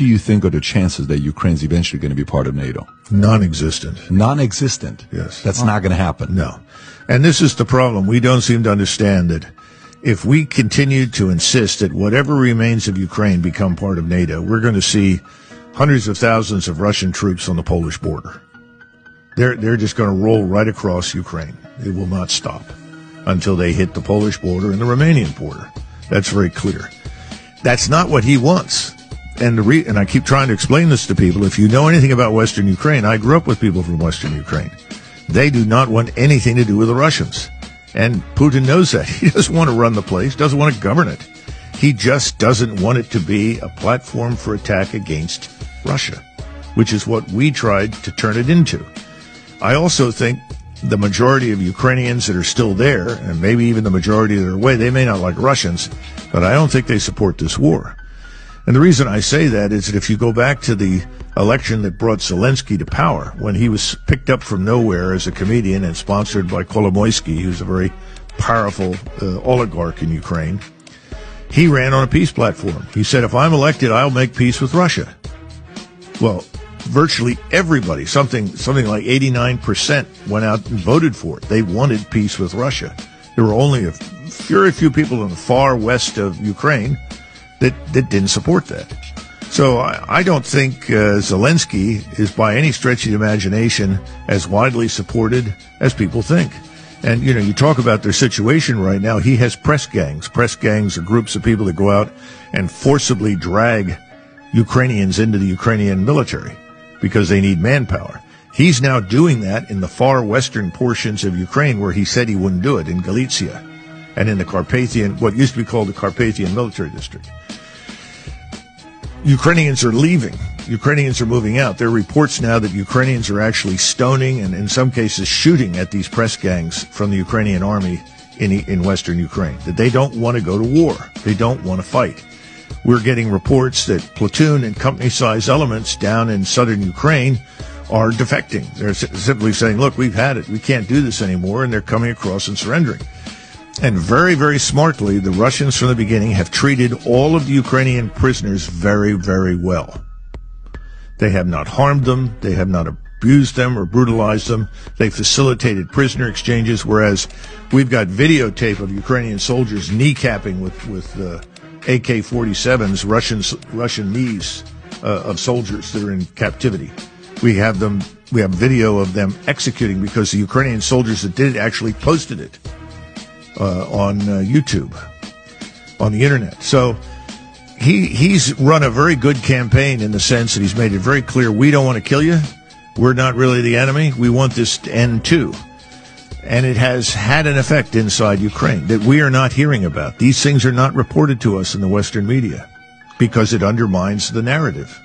do you think are the chances that Ukraine's eventually going to be part of NATO? Non-existent. Non-existent? Yes. That's not going to happen. No. And this is the problem. We don't seem to understand that if we continue to insist that whatever remains of Ukraine become part of NATO, we're going to see hundreds of thousands of Russian troops on the Polish border. They're just going to roll right across Ukraine. It will not stop until they hit the Polish border and the Romanian border. That's very clear. That's not what he wants. And I keep trying to explain this to people. If you know anything about Western Ukraine, I grew up with people from Western Ukraine. They do not want anything to do with the Russians. And Putin knows that. He doesn't want to run the place, doesn't want to govern it. He just doesn't want it to be a platform for attack against Russia, which is what we tried to turn it into. I also think the majority of Ukrainians that are still there, and maybe even the majority that are away, they may not like Russians, but I don't think they support this war. And the reason I say that is that if you go back to the election that brought Zelensky to power, when he was picked up from nowhere as a comedian and sponsored by Kolomoisky, who's a very powerful oligarch in Ukraine, he ran on a peace platform. He said, if I'm elected, I'll make peace with Russia. Well, virtually everybody, something like 89% went out and voted for it. They wanted peace with Russia. There were only a very few people in the far west of Ukraine that didn't support that. So I don't think Zelensky is by any stretch of the imagination as widely supported as people think. And, you know, you talk about their situation right now. He has press gangs. Press gangs are groups of people that go out and forcibly drag Ukrainians into the Ukrainian military because they need manpower. He's now doing that in the far western portions of Ukraine where he said he wouldn't do it, in Galicia and in the Carpathian, what used to be called the Carpathian Military District. Ukrainians are leaving. Ukrainians are moving out. There are reports now that Ukrainians are actually stoning and in some cases shooting at these press gangs from the Ukrainian army in western Ukraine, that they don't want to go to war. They don't want to fight. We're getting reports that platoon and company-size elements down in southern Ukraine are defecting. They're simply saying, look, we've had it. We can't do this anymore, and they're coming across and surrendering. And very, very smartly, the Russians from the beginning have treated all of the Ukrainian prisoners very, very well. They have not harmed them. They have not abused them or brutalized them. They facilitated prisoner exchanges, whereas we've got videotape of Ukrainian soldiers kneecapping with AK-47s, Russian knees of soldiers that are in captivity. We have video of them executing because the Ukrainian soldiers that did it actually posted it on YouTube, on the internet. So he's run a very good campaign in the sense that he's made it very clear, we don't want to kill you. We're not really the enemy. We want this to end too. And it has had an effect inside Ukraine that we are not hearing about. These things are not reported to us in the Western media because it undermines the narrative.